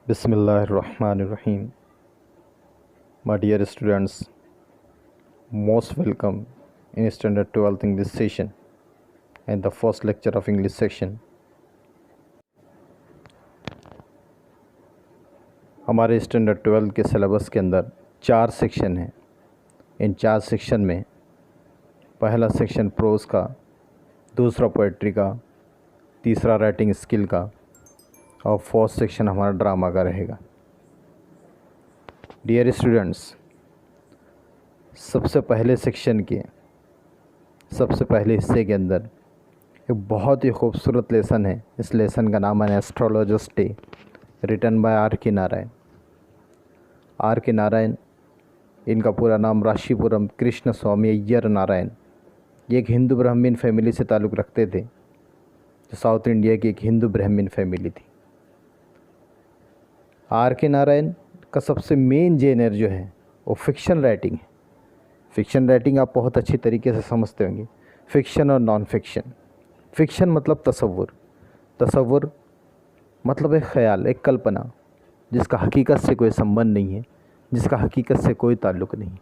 Bismillahirrahmanirrahim. My dear students, most welcome in Standard 12th English session and the first lecture of English section. हमारे standard 12 के syllabus के अंदर 4 section हैं। इन 4 section में पहला section pros का, दूसरा पोएट्री का, तीसरा राइटिंग स्किल का और फोर्थ सेक्शन हमारा ड्रामा का रहेगा। डियर स्टूडेंट्स, सबसे पहले सेक्शन के सबसे पहले हिस्से के अंदर एक बहुत ही खूबसूरत लेसन है। इस लेसन का नाम है astrologer's day, written by R K Narayan. Are K Narayan, इनका पूरा नाम राशीपुरम कृष्ण स्वामी अय्यर नारायण। ये एक हिंदू ब्राह्मण फैमिली से ताल्लुक़ रखते थे, जो साउथ इंडिया की एक हिंदू ब्राह्मण फैमिली थी। आर के नारायण का सबसे मेन जेनर जो है वो फिक्शन राइटिंग है। फिक्शन राइटिंग आप बहुत अच्छी तरीके से समझते होंगे, फिक्शन और नॉन फिक्शन। फिक्शन मतलब तसव्वुर, तसव्वुर मतलब एक ख़याल, एक कल्पना जिसका हकीकत से कोई संबंध नहीं है, जिसका हकीकत से कोई ताल्लुक़ नहीं,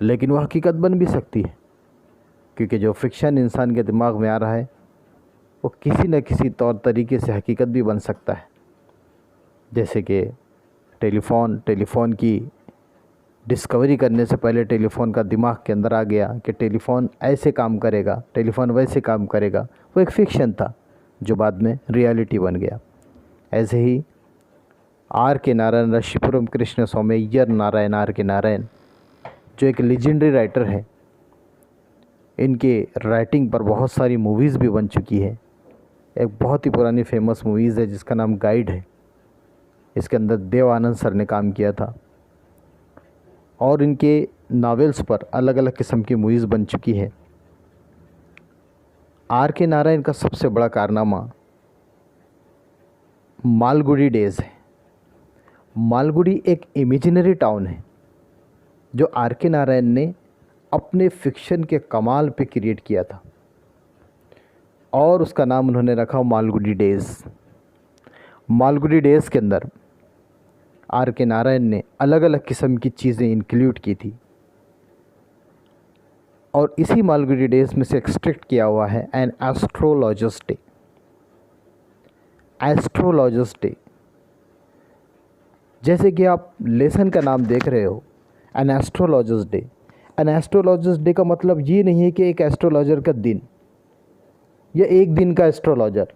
लेकिन वह हकीकत बन भी सकती है, क्योंकि जो फिक्शन इंसान के दिमाग में आ रहा है वो किसी न किसी तौर तरीके से हकीकत भी बन सकता है। जैसे कि टेलीफ़ोन की डिस्कवरी करने से पहले टेलीफ़ोन का दिमाग के अंदर आ गया कि टेलीफ़ोन ऐसे काम करेगा, टेलीफ़ोन वैसे काम करेगा। वो एक फ़िक्शन था जो बाद में रियलिटी बन गया। ऐसे ही are K Narayan, राशीपुरम Krishna Swami Iyer Narayan, are K Narayan जो एक लेजेंडरी राइटर है, इनके राइटिंग पर बहुत सारी मूवीज़ भी बन चुकी है। एक बहुत ही पुरानी फेमस मूवीज़ है जिसका नाम गाइड है। इसके अंदर देव आनंद सर ने काम किया था और इनके नावेल्स पर अलग अलग किस्म की मूवीज़ बन चुकी है। आर के नारायण का सबसे बड़ा कारनामा मालगुडी डेज़ है। मालगुडी एक इमेजिनरी टाउन है जो आर के नारायण ने अपने फिक्शन के कमाल पे क्रिएट किया था और उसका नाम उन्होंने रखा मालगुडी डेज़। मालगुडी डेज़ के अंदर आर के नारायण ने अलग अलग किस्म की चीज़ें इंक्लूड की थी और इसी मालगुडी डेज़ में से एक्सट्रैक्ट किया हुआ है an astrologer's day. Astrologer's day, जैसे कि आप लेसन का नाम देख रहे हो, an astrologer's day. An astrologer's day का मतलब ये नहीं है कि एक एस्ट्रोलॉजर का दिन या एक दिन का एस्ट्रोलॉजर।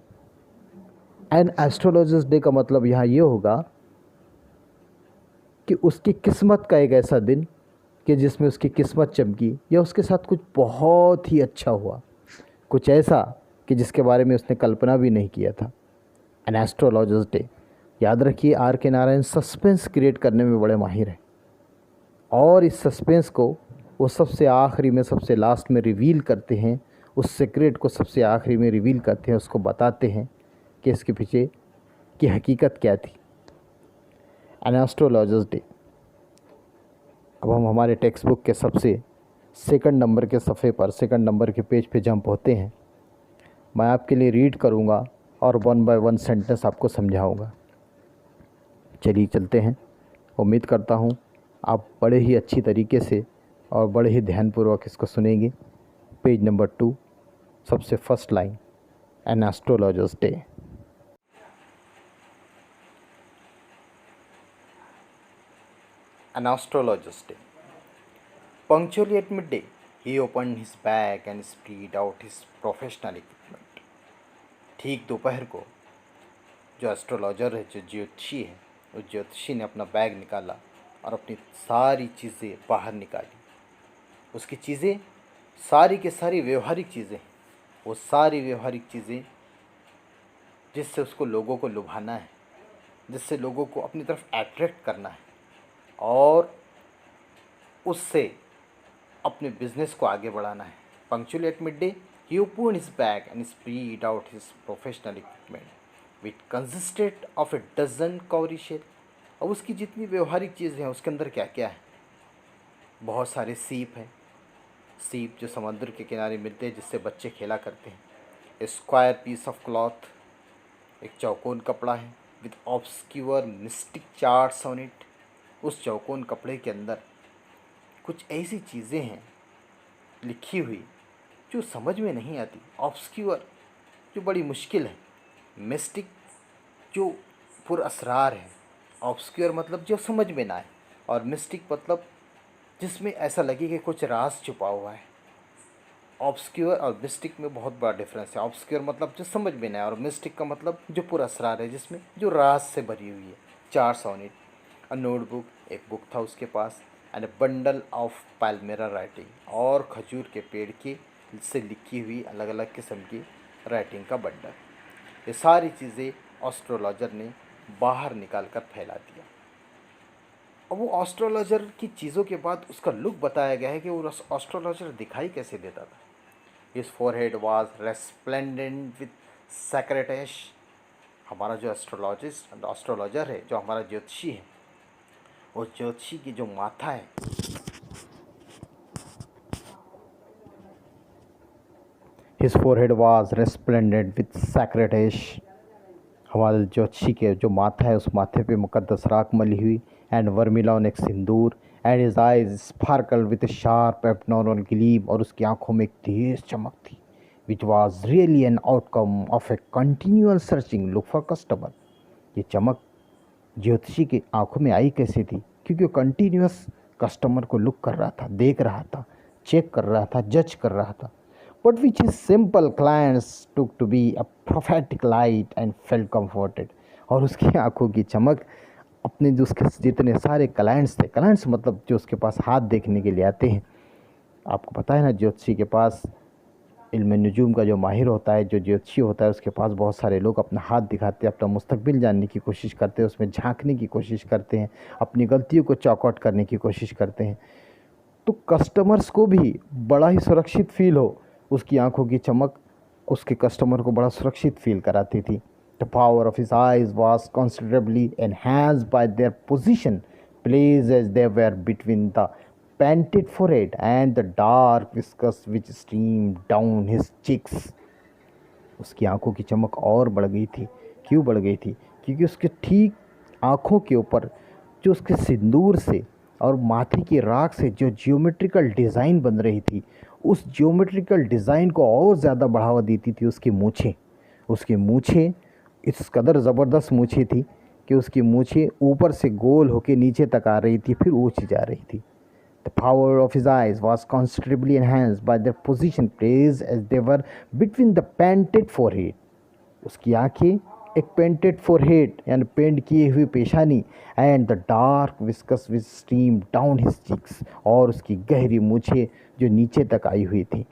एन एस्ट्रोलॉजर्स डे का मतलब यहाँ ये होगा कि उसकी किस्मत का एक ऐसा दिन कि जिसमें उसकी किस्मत चमकी या उसके साथ कुछ बहुत ही अच्छा हुआ, कुछ ऐसा कि जिसके बारे में उसने कल्पना भी नहीं किया था। An astrologer's day. याद रखिए, are K Narayan suspense create करने में बड़े माहिर हैं और इस सस्पेंस को वो सबसे आखिरी में, सबसे लास्ट में रिवील करते हैं। उस सीक्रेट को सबसे आखिरी में रिवील करते हैं, उसको बताते हैं कि इसके पीछे की हकीकत क्या थी। An astrologer's day. अब हम हमारे टेक्स्ट बुक के सबसे सेकंड नंबर के सफ़े पर, सेकंड नंबर के पेज पे जंप होते हैं। मैं आपके लिए रीड करूँगा और 1 बाय 1 सेंटेंस आपको समझाऊँगा। चलिए चलते हैं। उम्मीद करता हूँ आप बड़े ही अच्छी तरीके से और बड़े ही ध्यानपूर्वक इसको सुनेंगे। पेज नंबर 2, सबसे first line, an astrologer's day. An astrologer's day. Punctually at midday, he opened his bag and spread out his professional equipment. ठीक दोपहर को जो एस्ट्रोलॉजर है, जो ज्योतिषी है, उस ज्योतिषी ने अपना बैग निकाला और अपनी सारी चीज़ें बाहर निकाली। उसकी चीज़ें सारी के सारी व्यवहारिक चीज़ें, वो सारी व्यवहारिक चीज़ें जिससे उसको लोगों को लुभाना है, जिससे लोगों को अपनी तरफ अट्रैक्ट करना है और उससे अपने बिजनेस को आगे बढ़ाना है। पंक्चुअली एट मिड डे ही opened his bag and spread out his professional equipment which consisted of a dozen cowrie shell. अब उसकी जितनी व्यवहारिक चीज़ें हैं उसके अंदर क्या क्या है? बहुत सारे सीप हैं, सीप जो समुद्र के किनारे मिलते हैं जिससे बच्चे खेला करते हैं। A square piece of cloth, एक चौकोन कपड़ा है। With obscure mystic charts on it. उस चौकोन कपड़े के अंदर कुछ ऐसी चीज़ें हैं लिखी हुई जो समझ में नहीं आती। ऑब्सक्यूर जो बड़ी मुश्किल है, मिस्टिक जो पुरअसरार है। ऑब्सक्यूर मतलब जो समझ में ना आए, और मिस्टिक मतलब जिसमें ऐसा लगे कि कुछ राज छुपा हुआ है। ऑब्सक्यूर और मिस्टिक में बहुत बड़ा डिफरेंस है। ऑब्सक्यूर मतलब जो समझ में ना आए, और मिस्टिक का मतलब जो पुरअसरार है, जिसमें जो राज से भरी हुई है। Charts on it, a notebook, एक बुक था उसके पास, and a bundle of palmyra writing, और खजूर के पेड़ की से लिखी हुई अलग अलग किस्म की राइटिंग का बंडल। ये सारी चीज़ें एस्ट्रोलॉजर ने बाहर निकाल कर फैला दिया। अब वो एस्ट्रोलॉजर की चीज़ों के बाद उसका लुक बताया गया है कि वो एस्ट्रोलॉजर दिखाई कैसे देता था। His forehead was resplendent with sacred ash. हमारा जो एस्ट्रोलॉजर है, जो हमारा ज्योतिषी है, उस ज्योतिषी की जो माथा है, his forehead was resplendent with sacred ash. हमारे ज्योतिषी के जो माथा है, उस माथे पे मुकद्दस राख मली हुई, एंड वर्मिलॉन एक सिंदूर, and his eyes sparkle with sharp abnormal gleam, और उसकी आंखों में एक तेज चमक थी, which was really an outcome of a continual searching look for customer. ये चमक ज्योतिषी की आंखों में आई कैसे थी? क्योंकि वो कंटिन्यूअस कस्टमर को लुक कर रहा था, देख रहा था, चेक कर रहा था, जज कर रहा था। But which his simple clients took to be a prophetic light and felt comforted। और उसकी आंखों की चमक अपने जो उसके जितने सारे क्लाइंट्स थे, क्लाइंट्स मतलब जो उसके पास हाथ देखने के लिए आते हैं। आपको पता है ना, ज्योतिषी के पास, इल्म नजूम का जो माहिर होता है, जो ज्योतिषी होता है, उसके पास बहुत सारे लोग अपना हाथ दिखाते हैं, अपना मुस्तकबिल जानने की कोशिश करते हैं, उसमें झांकने की कोशिश करते हैं, अपनी गलतियों को चॉकआउट करने की कोशिश करते हैं। तो कस्टमर्स को भी बड़ा ही सुरक्षित फील हो, उसकी आंखों की चमक उसके कस्टमर को बड़ा सुरक्षित फील कराती थी। The power of his eyes was considerably enhanced by their position placed as they were between the painted forehead and the dark whiskers which stream down his cheeks. उसकी आंखों की चमक और बढ़ गई थी। क्यों बढ़ गई थी? क्योंकि उसके ठीक आंखों के ऊपर जो उसके सिंदूर से और माथे की राख से जो जियोमेट्रिकल डिज़ाइन बन रही थी, उस जियोमेट्रिकल डिज़ाइन को और ज़्यादा बढ़ावा देती थी उसकी मूँछें। उसकी मूँछें इस कदर ज़बरदस्त मूँछें थी कि उसकी मूँछें ऊपर से गोल होकर नीचे तक आ रही थी, फिर ऊँची जा रही थी। The power of his eyes was considerably enhanced by their position placed as they were between the painted forehead। उसकी आंखें एक पेंटेड फोरहेड यानी पेंट किए हुई पेशानी, and the dark whiskers which stream down his cheeks, और उसकी गहरी मूछें जो नीचे तक आई हुई थी।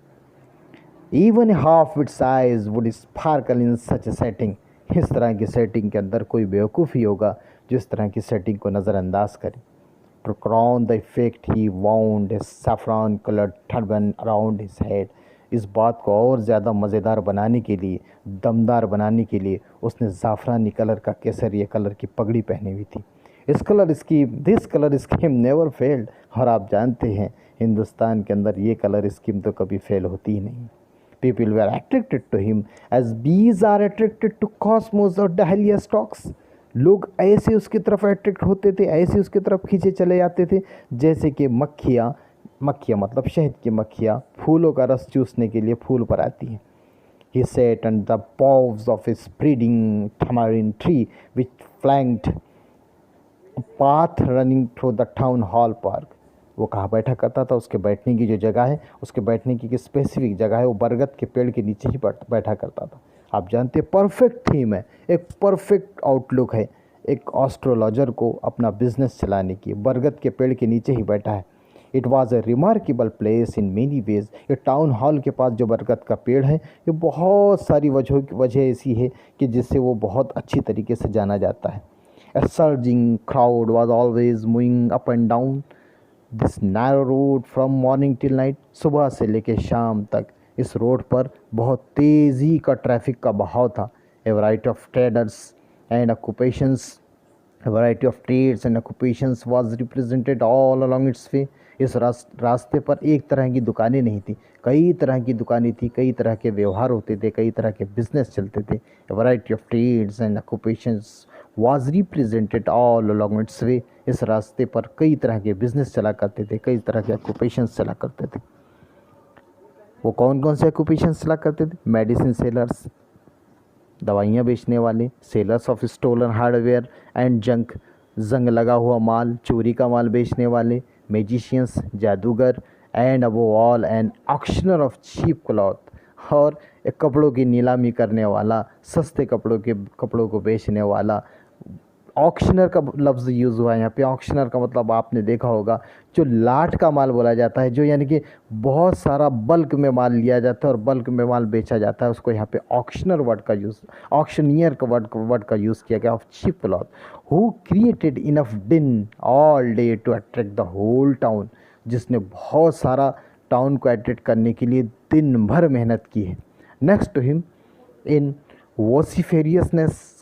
Even half it's eyes would sparkle in such A setting. इस तरह की सेटिंग के अंदर कोई बेवकूफ़ ही होगा जो इस तरह की सेटिंग को नज़रअंदाज करे। To crown the effect, he wound a saffron colored turban around his head। इस बात को और ज़्यादा मज़ेदार बनाने के लिए, दमदार बनाने के लिए, उसने ज़ाफ़रानी कलर का केसरिया कलर की पगड़ी पहनी हुई थी। This colour scheme never failed. और आप जानते हैं हिंदुस्तान के अंदर ये कलर स्कीम तो कभी फेल होती ही नहीं। People were attracted to him as bees are attracted to cosmos और डहलिया स्टॉक्स। लोग ऐसे उसकी तरफ अट्रैक्ट होते थे, ऐसे उसकी तरफ खींचे चले जाते थे, जैसे कि मक्खियाँ मतलब शहद की मक्खियाँ फूलों का रस चूसने के लिए फूल पर आती हैं। He sat under the boughs of a spreading tamarind tree which flanked a path running through the town hall park। वो कहाँ बैठा करता था? उसके बैठने की जो जगह है, उसके बैठने की स्पेसिफिक जगह है, वो बरगद के पेड़ के नीचे ही बैठा करता था। आप जानते हैं, परफेक्ट थीम है, एक परफेक्ट आउटलुक है एक एस्ट्रोलॉजर को अपना बिजनेस चलाने की। बरगद के पेड़ के नीचे ही बैठा है। It was A remarkable place in many ways. ये टाउन हॉल के पास जो बरगद का पेड़ है, ये बहुत सारी वजह ऐसी है कि जिससे वो बहुत अच्छी तरीके से जाना जाता है। A surging crowd was always moving up and down this narrow road from morning till night. सुबह से लेकर शाम तक इस रोड पर बहुत तेज़ी का ट्रैफिक का बहाव था। A variety of traders and occupations variety of trades and occupations was represented all along its way. इस रास्ते पर एक तरह की दुकानें नहीं थी, कई तरह की दुकानें थी, कई तरह के व्यवहार होते थे, कई तरह के बिजनेस चलते थे। Variety of trades and occupations was represented all along its way। इस रास्ते पर कई तरह के बिजनेस चला करते थे, कई तरह के ऑक्यूपेशंस चला करते थे। वो कौन कौन से ऑक्यूपेशंस चला करते थे? मेडिसिन सेलर्स, दवाइयाँ बेचने वाले, sellers of stolen hardware and junk, जंग लगा हुआ माल, चोरी का माल बेचने वाले, मैजिशियंस, जादूगर, and above all an auctioneer of cheap cloth, और एक कपड़ों की नीलामी करने वाला, सस्ते कपड़ों को बेचने वाला। ऑक्शनर का लफ्ज़ यूज़ हुआ है यहाँ पे। ऑक्शनर का मतलब आपने देखा होगा जो लाट का माल बोला जाता है, जो यानी कि बहुत सारा बल्क में माल लिया जाता है और बल्क में माल बेचा जाता है, उसको यहाँ पे ऑक्शनर वर्ड का यूज़, ऑक्शनियर का वर्ड का यूज़ किया गया। Of cheap cloth, who created enough din all day to attract the whole town, जिसने बहुत सारा टाउन को अट्रैक्ट करने के लिए दिन भर मेहनत की है। Next to him in vociferousness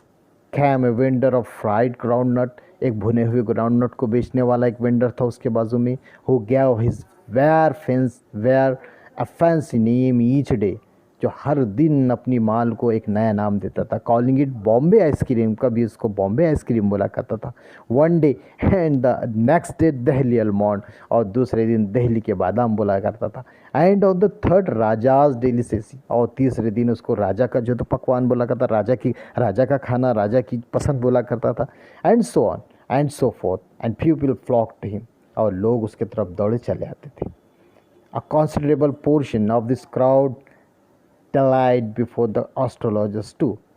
came a vendor of fried ground nut, एक भुने हुए ग्राउंड नट को बेचने वाला एक वेंडर था उसके बाजू में। Who gave his ware a fancy name each day, जो हर दिन अपनी माल को एक नया नाम देता था। कॉलिंग इट बॉम्बे आइसक्रीम, कभी उसको बॉम्बे आइसक्रीम बोला करता था। One day and the next day Delhi almond, और दूसरे दिन दहली के बादाम बोला करता था। And of the third Raja's delicacy, और तीसरे दिन उसको राजा का जो तो पकवान बोला करता, राजा का खाना, राजा की पसंद बोला करता था। And so on and so forth and people flock to him, और लोग उसके तरफ दौड़े चले आते थे। अ considerable portion of this crowd died before the astrologers too,